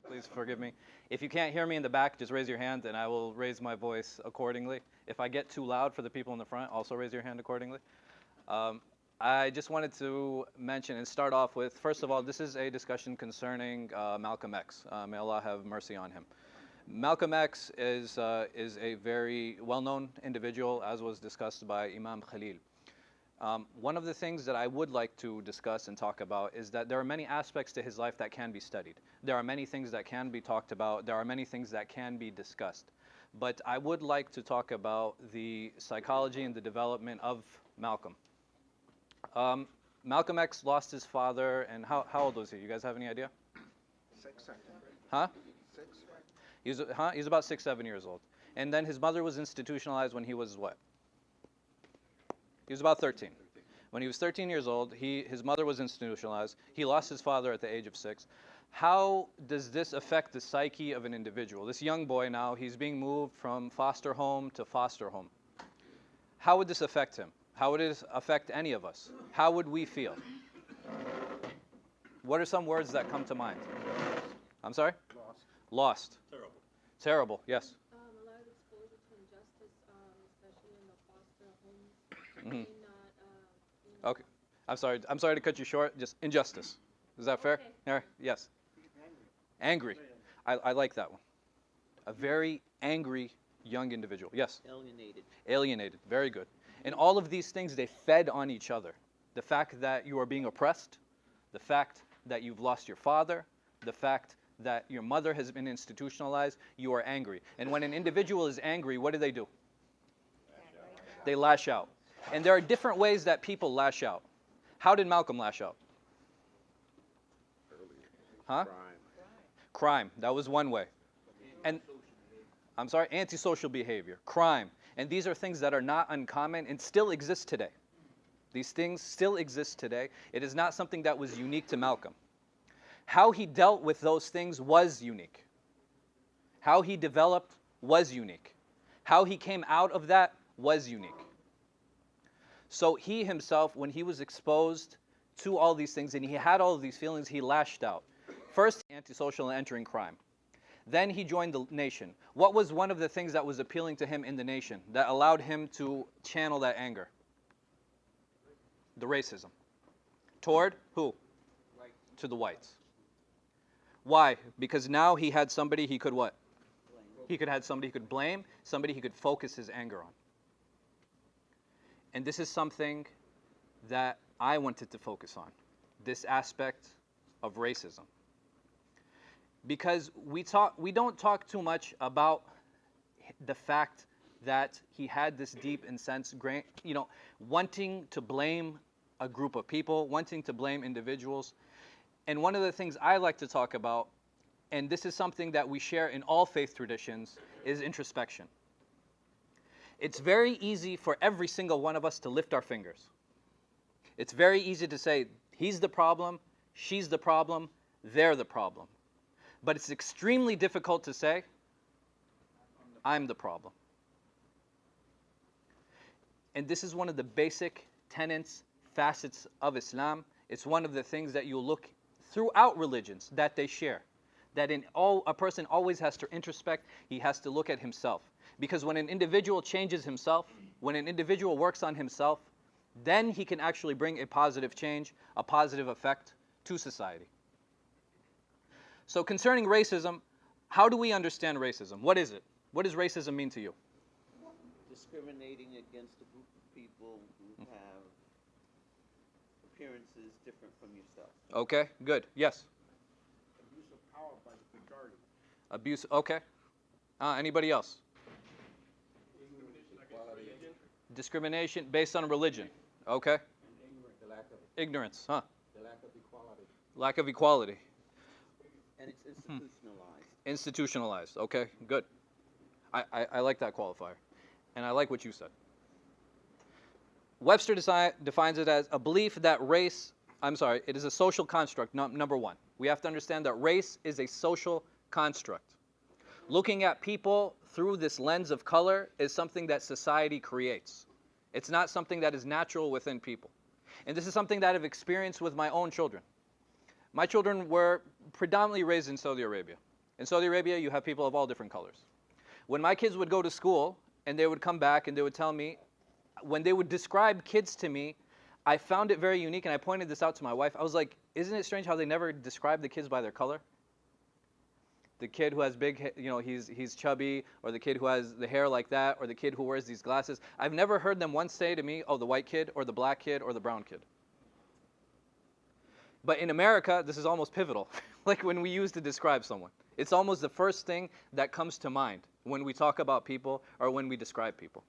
Please forgive me. If you can't hear me in the back, just raise your hand and I will raise my voice accordingly. If I get too loud for the people in the front, also raise your hand accordingly. I just wanted to mention and start off with, first of all, this is a discussion concerning Malcolm X. May Allah have mercy on him. Malcolm X is a very well-known individual, as was discussed by Imam Khalil. One of the things that I would like to discuss and talk about is that there are many aspects to his life that can be studied. There are many things that can be talked about. There are many things that can be discussed. But I would like to talk about the psychology and the development of Malcolm. Malcolm X lost his father, and how old was he? You guys have any idea? 6, I think. Huh? 6. He was about 6, 7 years old. And then his mother was institutionalized when he was what? He was about 13. When he was 13 years old, his mother was institutionalized. He lost his father at the age of 6. How does this affect the psyche of an individual? This young boy now, he's being moved from foster home to foster home. How would this affect him? How would it affect any of us? How would we feel? What are some words that come to mind? I'm sorry? Lost. Lost. Terrible. Terrible, yes. A lot of exposure to injustice, especially in the foster homes. Mm-hmm. Okay. I'm sorry to cut you short. Just injustice. Is that fair? Okay. Yeah. Yes. Angry. I like that one. A very angry young individual. Yes. Alienated. Alienated. Very good. And all of these things, they fed on each other. The fact that you are being oppressed, the fact that you've lost your father, the fact that your mother has been institutionalized, you are angry. And when an individual is angry, what do? They lash out. And there are different ways that people lash out. How did Malcolm lash out? Huh? Crime. That was one way. And I'm sorry, antisocial behavior, crime. And these are things that are not uncommon and still exist today. These things still exist today. It is not something that was unique to Malcolm. How he dealt with those things was unique. How he developed was unique. How he came out of that was unique. So he himself, when he was exposed to all these things and he had all of these feelings, he lashed out. First, antisocial and entering crime. Then he joined the nation. What was one of the things that was appealing to him in the nation that allowed him to channel that anger? The racism. Toward who? White. To the whites. Why? Because now he had somebody he could what? Blame. He could have somebody he could blame, somebody he could focus his anger on. And this is something that I wanted to focus on, this aspect of racism. Because we don't talk too much about the fact that he had this deep and sense, wanting to blame a group of people, wanting to blame individuals. And one of the things I like to talk about, and this is something that we share in all faith traditions, is introspection. It's very easy for every single one of us to lift our fingers. It's very easy to say, he's the problem, she's the problem, they're the problem. But it's extremely difficult to say, I'm the problem. And this is one of the basic tenets, facets of Islam. It's one of the things that you'll look throughout religions that they share. That a person always has to introspect, he has to look at himself. Because when an individual changes himself, when an individual works on himself, then he can actually bring a positive change, a positive effect to society. So concerning racism, how do we understand racism? What is it? What does racism mean to you? Discriminating against a group of people who have appearances different from yourself. Okay, good. Yes? Abuse of power by the majority. Abuse, okay. Anybody else? Discrimination based on religion. Okay. The lack of Ignorance, huh? the lack of equality. Lack of equality. And it's institutionalized. Institutionalized. Okay, good. I like that qualifier. And I like what you said. Webster defines it as a belief that it is a social construct, number one. We have to understand that race is a social construct. Looking at people through this lens of color is something that society creates. It's not something that is natural within people. And this is something that I've experienced with my own children. My children were predominantly raised in Saudi Arabia. In Saudi Arabia, you have people of all different colors. When my kids would go to school and they would come back and they would tell me, when they would describe kids to me, I found it very unique, and I pointed this out to my wife. I was like, isn't it strange how they never describe the kids by their color? The kid who has big, he's chubby, or the kid who has the hair like that, or the kid who wears these glasses. I've never heard them once say to me, oh, the white kid, or the black kid, or the brown kid. But in America, this is almost pivotal, like when we use to describe someone. It's almost the first thing that comes to mind when we talk about people or when we describe people.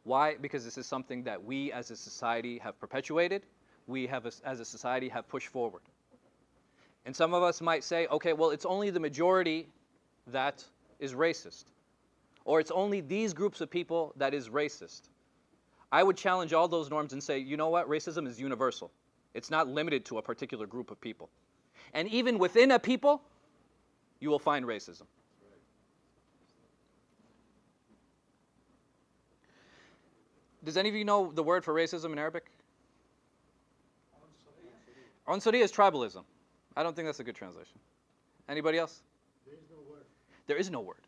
Why? Because this is something that we as a society have perpetuated, we have as a society have pushed forward. And some of us might say, okay, well, it's only the majority that is racist. Or it's only these groups of people that is racist. I would challenge all those norms and say, you know what? Racism is universal. It's not limited to a particular group of people. And even within a people, you will find racism. Does any of you know the word for racism in Arabic? Unsuri is tribalism. I don't think that's a good translation. Anybody else? There is no word. There is no word.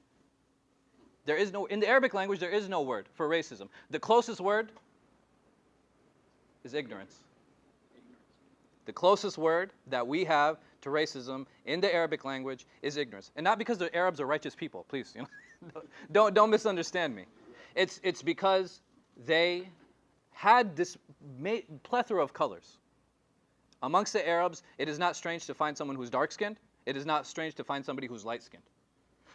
There is no, in the Arabic language, there is no word for racism. The closest word is ignorance. The closest word that we have to racism in the Arabic language is ignorance. And not because the Arabs are righteous people, please. Don't misunderstand me. It's because they had this plethora of colors. Amongst the Arabs, it is not strange to find someone who's dark-skinned. It is not strange to find somebody who's light-skinned.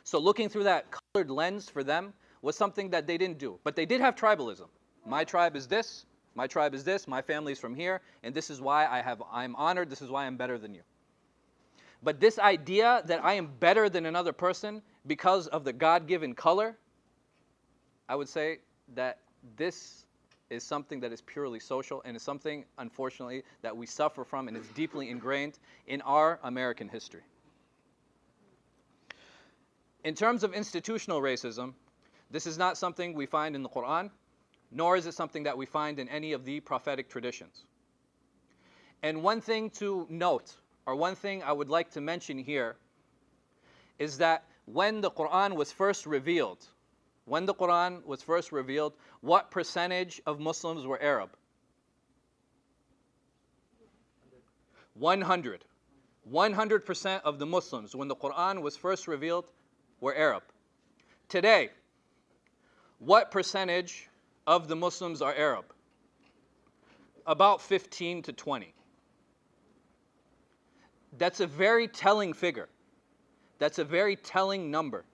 So looking through that colored lens for them was something that they didn't do. But they did have tribalism. My tribe is this, my tribe is this, my family's from here, and this is why I'm honored, this is why I'm better than you. But this idea that I am better than another person because of the God-given color, I would say that this is something that is purely social and is something, unfortunately, that we suffer from and is deeply ingrained in our American history. In terms of institutional racism, this is not something we find in the Quran, nor is it something that we find in any of the prophetic traditions. And one thing to note, or one thing I would like to mention here, is that when the Quran was first revealed, what percentage of Muslims were Arab? 100. 100% of the Muslims, when the Quran was first revealed, were Arab. Today, what percentage of the Muslims are Arab? About 15 to 20. That's a very telling figure. That's a very telling number.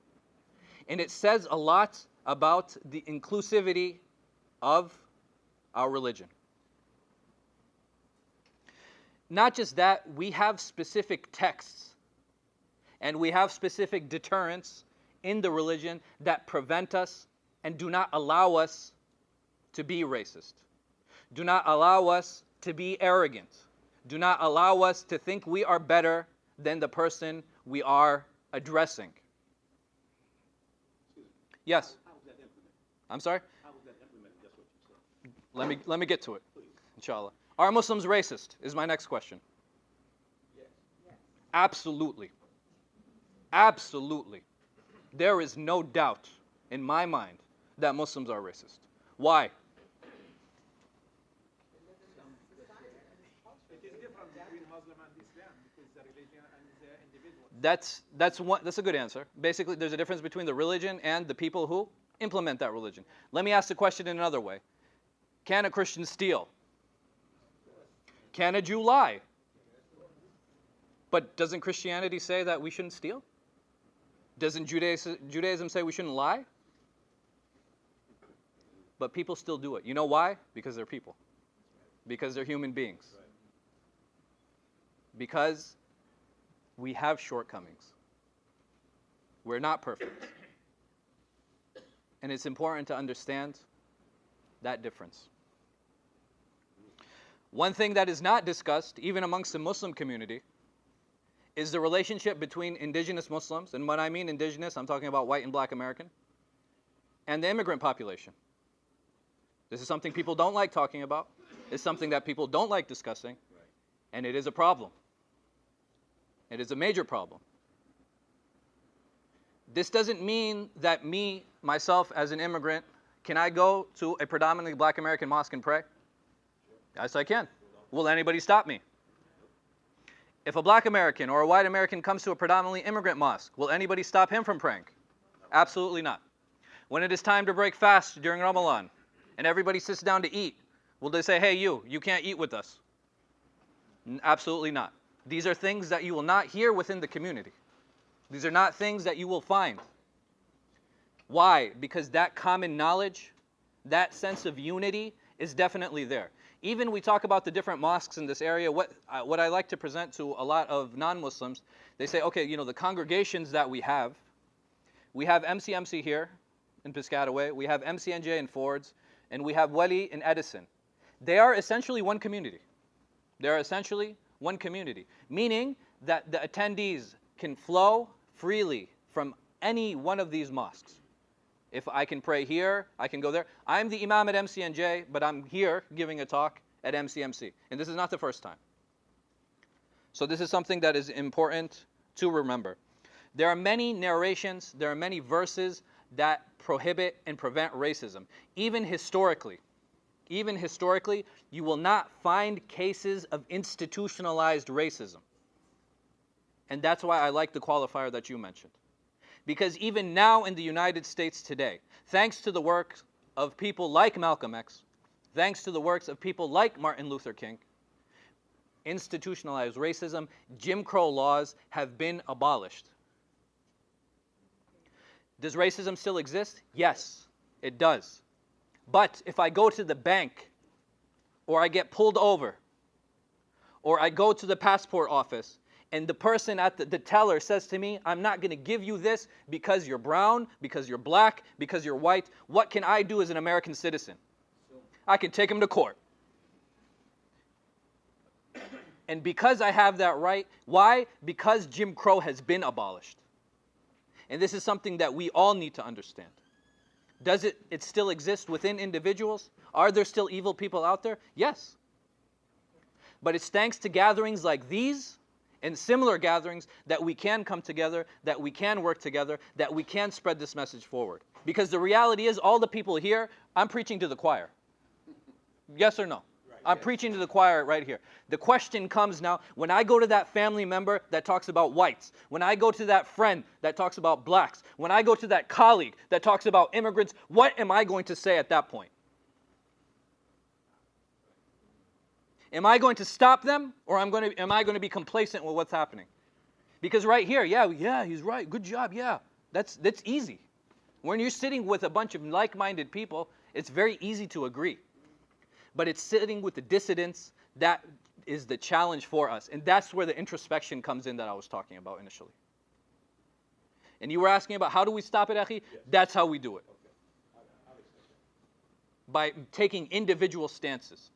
And it says a lot about the inclusivity of our religion. Not just that, we have specific texts and we have specific deterrents in the religion that prevent us and do not allow us to be racist. Do not allow us to be arrogant. Do not allow us to think we are better than the person we are addressing. Yes? How was that implemented? I'm sorry? How was that implemented? That's what you said. Let me get to it, inshallah. Are Muslims racist is my next question. Yes. Absolutely. Absolutely. There is no doubt in my mind that Muslims are racist. Why? It is different between Muslim and Islam because the religion and the individual. That's a good answer. Basically, there's a difference between the religion and the people who implement that religion. Let me ask the question in another way. Can a Christian steal? Can a Jew lie? But doesn't Christianity say that we shouldn't steal? Doesn't Judaism say we shouldn't lie? But people still do it. You know why? Because they're people. Because they're human beings. Because we have shortcomings. We're not perfect. And it's important to understand that difference. One thing that is not discussed, even amongst the Muslim community, is the relationship between indigenous Muslims, and when I mean indigenous, I'm talking about white and black American, and the immigrant population. This is something people don't like talking about. It's something that people don't like discussing, and it is a problem. It is a major problem. This doesn't mean that me, myself, as an immigrant, can I go to a predominantly black American mosque and pray? Yes, I can. Will anybody stop me? If a black American or a white American comes to a predominantly immigrant mosque, will anybody stop him from praying? Absolutely not. When it is time to break fast during Ramadan and everybody sits down to eat, will they say, hey, you can't eat with us? Absolutely not. These are things that you will not hear within the community. These are not things that you will find. Why? Because that common knowledge, that sense of unity is definitely there. Even we talk about the different mosques in this area, what I like to present to a lot of non-Muslims, they say, okay, you know, the congregations that we have MCMC here in Piscataway, we have MCNJ in Fords, and we have Wali in Edison. They are essentially one community. They are essentially one community, meaning that the attendees can flow freely from any one of these mosques. If I can pray here, I can go there. I'm the imam at MCNJ, but I'm here giving a talk at MCMC. And this is not the first time. So this is something that is important to remember. There are many narrations, there are many verses that prohibit and prevent racism. Even historically, you will not find cases of institutionalized racism. And that's why I like the qualifier that you mentioned. Because even now in the United States today, thanks to the work of people like Malcolm X, thanks to the works of people like Martin Luther King, institutionalized racism, Jim Crow laws have been abolished. Does racism still exist? Yes, it does. But if I go to the bank, or I get pulled over, or I go to the passport office, and the person at the teller says to me, I'm not going to give you this because you're brown, because you're black, because you're white. What can I do as an American citizen? I can take him to court. And because I have that right, why? Because Jim Crow has been abolished. And this is something that we all need to understand. Does it still exist within individuals? Are there still evil people out there? Yes. But it's thanks to gatherings like these and similar gatherings that we can come together, that we can work together, that we can spread this message forward. Because the reality is, all the people here, I'm preaching to the choir. Yes or no? Right, I'm preaching to the choir right here. The question comes now, when I go to that family member that talks about whites, when I go to that friend that talks about blacks, when I go to that colleague that talks about immigrants, what am I going to say at that point? Am I going to stop them, or am I going to be complacent with what's happening? Because right here, yeah, he's right, good job, yeah. That's easy. When you're sitting with a bunch of like-minded people, it's very easy to agree. But it's sitting with the dissidents that is the challenge for us. And that's where the introspection comes in that I was talking about initially. And you were asking about how do we stop it, Akhi? Yes. That's how we do it. Okay. By taking individual stances.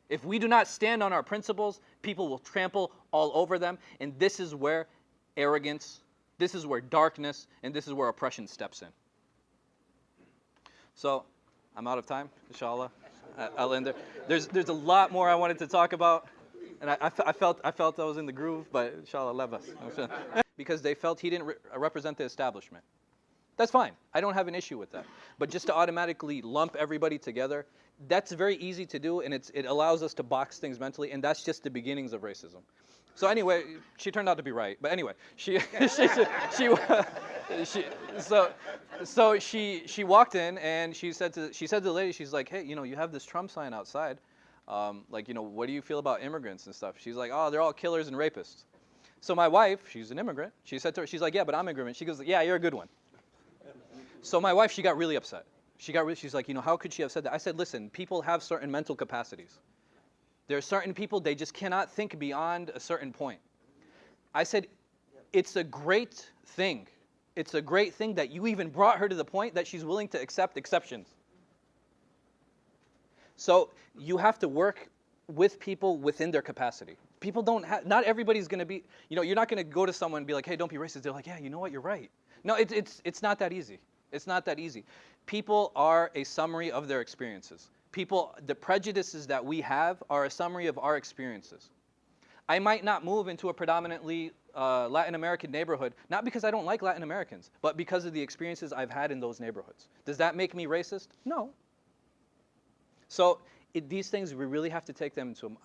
If we do not stand on our principles, people will trample all over them. And this is where arrogance, this is where darkness, and this is where oppression steps in. So, I'm out of time, inshallah. I'll end there. There's a lot more I wanted to talk about. And I felt I was in the groove, but inshallah, leave us. Because they felt he didn't represent the establishment. That's fine. I don't have an issue with that. But just to automatically lump everybody together, that's very easy to do, and it allows us to box things mentally, and that's just the beginnings of racism. So anyway, she turned out to be right. But anyway, she walked in, and she said to the lady, she's like, hey, you have this Trump sign outside. What do you feel about immigrants and stuff? She's like, oh, they're all killers and rapists. So my wife, she's an immigrant. She said to her, she's like, yeah, but I'm an immigrant. She goes, yeah, you're a good one. So my wife, she got really upset. She's like, how could she have said that? I said, listen, people have certain mental capacities. There are certain people, they just cannot think beyond a certain point. I said, it's a great thing. It's a great thing that you even brought her to the point that she's willing to accept exceptions. So you have to work with people within their capacity. People not everybody's going to be, you're not going to go to someone and be like, hey, don't be racist. They're like, yeah, you know what, you're right. No, it's not that easy. It's not that easy. People are a summary of their experiences. The prejudices that we have are a summary of our experiences. I might not move into a predominantly Latin American neighborhood, not because I don't like Latin Americans, but because of the experiences I've had in those neighborhoods. Does that make me racist? No. So these things, we really have to take them into,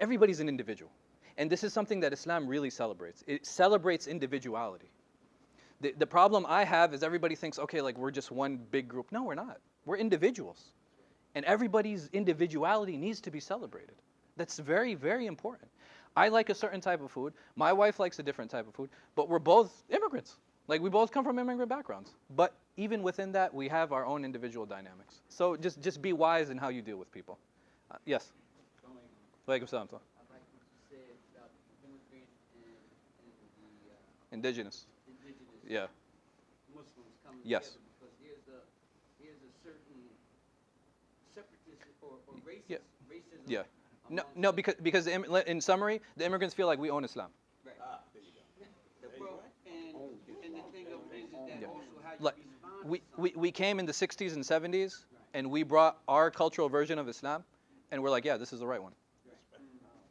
everybody's an individual. And this is something that Islam really celebrates. It celebrates individuality. The problem I have is everybody thinks, okay, like we're just one big group. No, we're not. We're individuals. And everybody's individuality needs to be celebrated. That's very, very important. I like a certain type of food. My wife likes a different type of food. But we're both immigrants. Like, we both come from immigrant backgrounds. But even within that, we have our own individual dynamics. So just be wise in how you deal with people. Yes? Walaikum salam. I like what you said about immigrant and the Indigenous. indigenous Yeah. Muslims coming Yes. together, because there's a certain separatist or racist Yeah. racism. Yeah. No, amongst no, because in summary, the immigrants feel like we own Islam. right. Well, and the thing of it is that Yeah. also how you Like, respond we, to we, something. we came in the 60s and 70s, and we brought our cultural version of Islam, and we're like, yeah, this is the right one.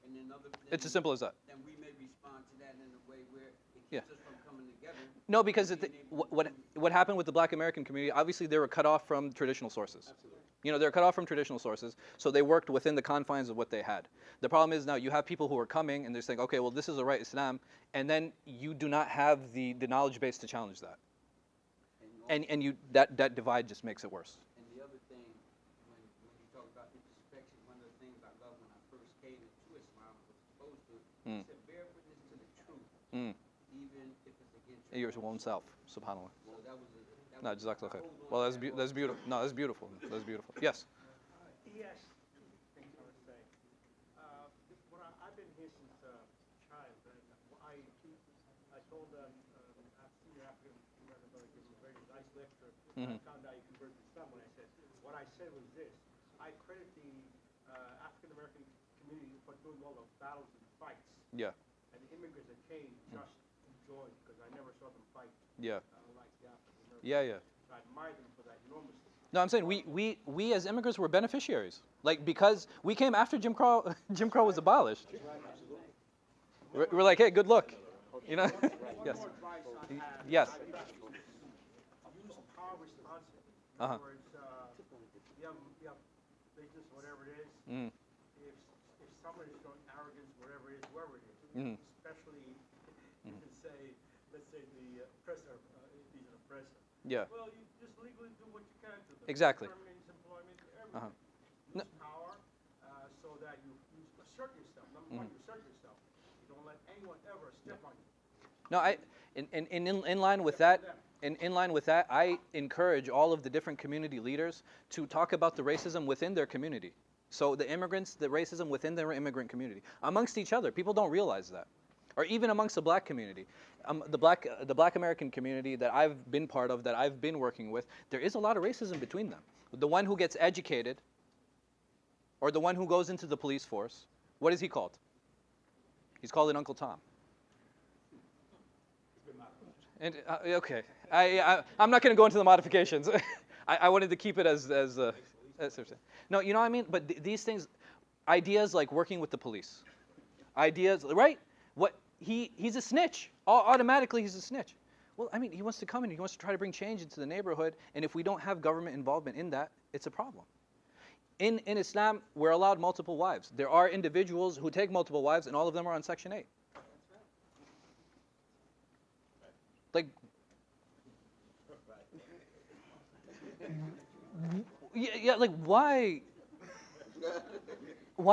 And then It's as simple as that. Then we may respond to that in a way where it keeps Yeah. us from coming together. No, because what happened with the Black American community, obviously they were cut off from traditional sources. You know, they're cut off from traditional sources, so they worked within the confines of what they had. The problem is now you have people who are coming and they're saying, okay, well, this is the right Islam, and then you do not have the knowledge base to challenge that. And you that divide just makes it worse. And the other thing, when you talk about introspection, one of the things I love when I first came into Islam was exposed to it, Mm. it said, bear witness to the truth, Mm. even if it's against Your own self, subhanAllah. So that was No, jazakallah khair. Well, that's beautiful. No, that's beautiful. That's beautiful. Yes. Yes, two things I would say. I've been here since child, and I told a senior African American brother gave me a very nice lecture. I found out he converted to Islam when I said, what I said was this: I credit the African American community for doing all the battles and fights, Yeah. and the immigrants that came just enjoyed because I never saw them fight. Yeah. Like the African Americans. Yeah. Yeah. So I admire them for that enormously. No, I'm saying we as immigrants were beneficiaries. Like, because we came after Jim Crow. Jim Crow was abolished. We're like, hey, good luck. You know. Yes. One more advice I have. Yes. Use power responsibly. In Uh-huh. other words, you have business, whatever it is. Mm. If somebody is showing arrogance, whatever it is, whoever it is, Mhm. especially you can say, let's say the oppressor, if he's an oppressor. Yeah. Well, you just legally do what you can to them. Exactly. Terminate his employment, everything. Uh-huh. Use power so that you assert yourself. Number one, you assert yourself. You don't let anyone ever step on you. No, in line with that, in line with that, I encourage all of the different community leaders to talk about the racism within their community. So the immigrants, the racism within their immigrant community, amongst each other. People don't realize that, or even amongst the Black community, the Black American community that I've been part of, that I've been working with. There is a lot of racism between them. The one who gets educated, or the one who goes into the police force, what is he called? He's called an Uncle Tom. And okay, I'm not going to go into the modifications. I wanted to keep it as no, you know what I mean. But these things, ideas like working with the police, ideas, right? What he's a snitch. Automatically, he's a snitch. Well, I mean, he wants to come in. He wants to try to bring change into the neighborhood. And if we don't have government involvement in that, it's a problem. In Islam, we're allowed multiple wives. There are individuals who take multiple wives, and all of them are on Section 8. Like, yeah, like why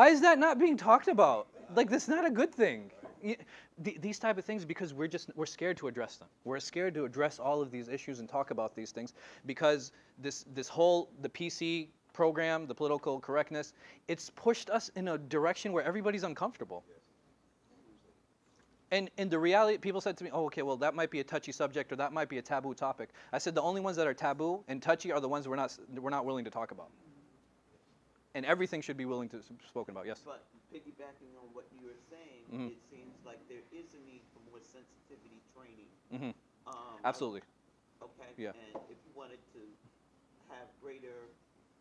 is that not being talked about? Like, that's not a good thing. These type of things, because we're scared to address them. We're scared to address all of these issues and talk about these things because this whole, the PC program, the political correctness, it's pushed us in a direction where everybody's uncomfortable. And the reality, people said to me, oh, okay, well, that might be a touchy subject or that might be a taboo topic. I said the only ones that are taboo and touchy are the ones we're not willing to talk about. And everything should be willing to spoken about. Yes. But piggybacking on what you were saying, it seems like there is a need for more sensitivity training. Mm-hmm. Absolutely. Okay. Yeah. And if you wanted to have greater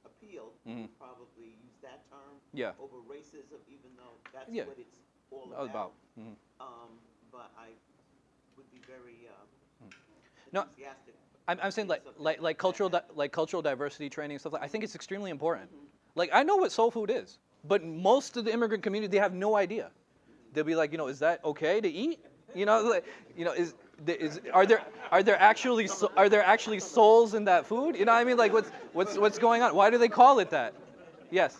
appeal, you would probably use that term over racism, even though that's Yeah. what it's all About. But I would be very No, enthusiastic. I'm saying about something like cultural diversity training and stuff like. I think it's extremely important. Mm-hmm. Like I know what soul food is, but most of the immigrant community they have no idea. They'll be like, is that okay to eat? Are there actually souls in that food? You know what I mean? Like what's going on? Why do they call it that? Yes.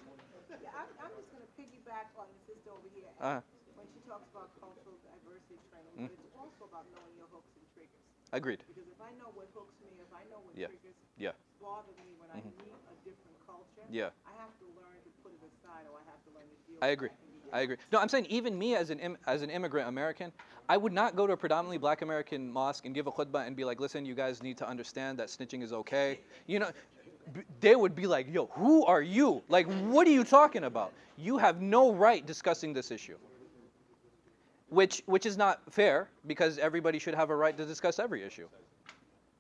Yeah, I'm just going to piggyback on the sister over here when she talks about cultural diversity training, but it's also about knowing your hooks and triggers. Agreed. Because if I know what hooks me, if I know what Yeah. triggers Yeah. bother me when I meet a different culture, Yeah. I have to learn to put it aside, or I have to learn to deal I with agree. that and be I agree. No, I'm saying even me as an immigrant American, I would not go to a predominantly Black American mosque and give a khutbah and be like, listen, you guys need to understand that snitching is okay. They would be like, yo, who are you? Like, what are you talking about? You have no right discussing this issue. Which is not fair because everybody should have a right to discuss every issue.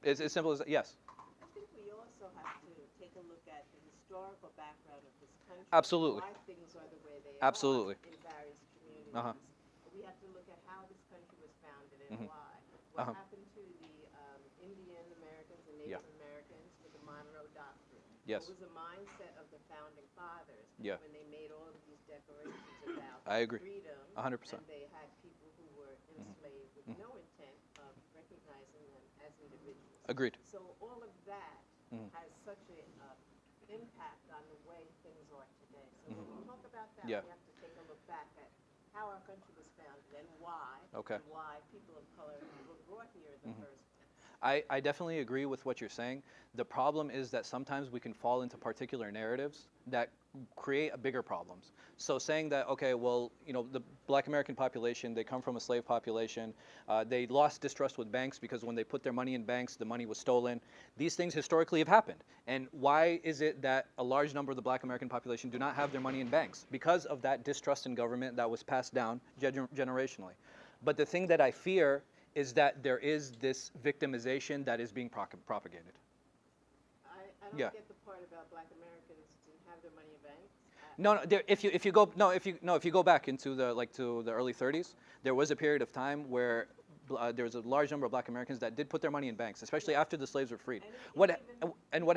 It's as simple as that. Yes. I think we also have to take a look at the historical background of this country. Absolutely. Why things are the way they Absolutely. are in various communities. Uh-huh. We have to look at how this country was founded and Mhm. why. What Uh-huh. happened to the Indian Americans and Yeah. Native Americans with the Monroe Doctrine? Yes. What was the mindset of the founding fathers Yeah. when they made all of these declarations about I agree. freedom? 100%. And they had people who were enslaved with no intent of recognizing them as individuals. Agreed. So all of that Mhm. has such an impact on the way things are today. So when we talk about that, Yeah. we have to take a look back at how our country was founded and why, Okay. and why people of color were brought here in the first place. I definitely agree with what you're saying. The problem is that sometimes we can fall into particular narratives that create bigger problems. So saying that, okay, well, the Black American population, they come from a slave population. They lost distrust with banks because when they put their money in banks, the money was stolen. These things historically have happened. And why is it that a large number of the Black American population do not have their money in banks? Because of that distrust in government that was passed down generationally. But the thing that I fear is that there is this victimization that is being propagated. I don't Yeah. get the part about Black Americans didn't have their money in banks. No, if you go back into the early 30s, there was a period of time where there was a large number of Black Americans that did put their money in banks, especially after the slaves were freed. What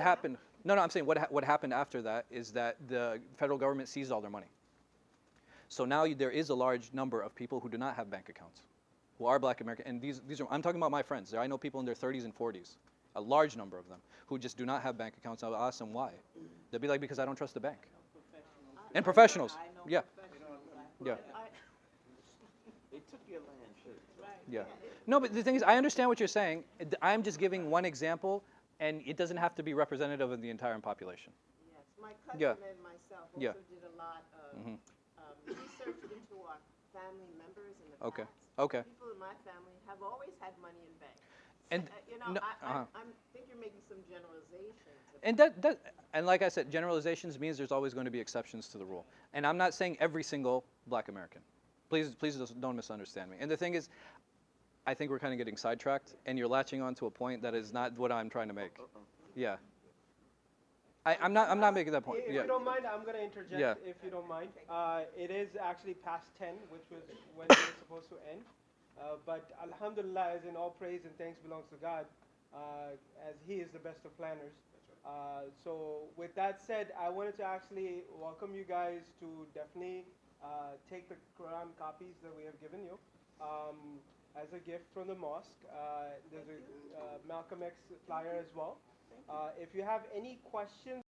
happened? No, I'm saying what happened after that is that the federal government seized all their money. So now there is a large number of people who do not have bank accounts, who are Black American, and these are, I'm talking about my friends. I know people in their 30s and 40s, a large number of them, who just do not have bank accounts. I'll ask them why. They'll be like, because I don't trust the bank. And professionals, I know yeah, professionals. yeah, They took your land, too. yeah. No, but the thing is, I understand what you're saying. I'm just giving one example, and it doesn't have to be representative of the entire population. Yes, my cousin Yeah. and myself also Yeah. did a lot of Mhm. research into our family members in the Okay. past. Okay. People in my family have always had money in banks. And no, I think you're making some generalizations. and and like I said, generalizations means there's always going to be exceptions to the rule. And I'm not saying every single Black American. Please don't misunderstand me. And the thing is, I think we're kind of getting sidetracked, and you're latching on to a point that is not what I'm trying to make. Yeah. I'm not making that point. If Yeah. you don't mind, I'm going to interject, Yeah. if you don't mind. It is actually past 10, which was when it was supposed to end. But alhamdulillah, as in all praise and thanks belongs to God, as He is the best of planners. So with that said, I wanted to actually welcome you guys to definitely take the Quran copies that we have given you as a gift from the mosque. There's a Malcolm X flyer as well. If you have any questions,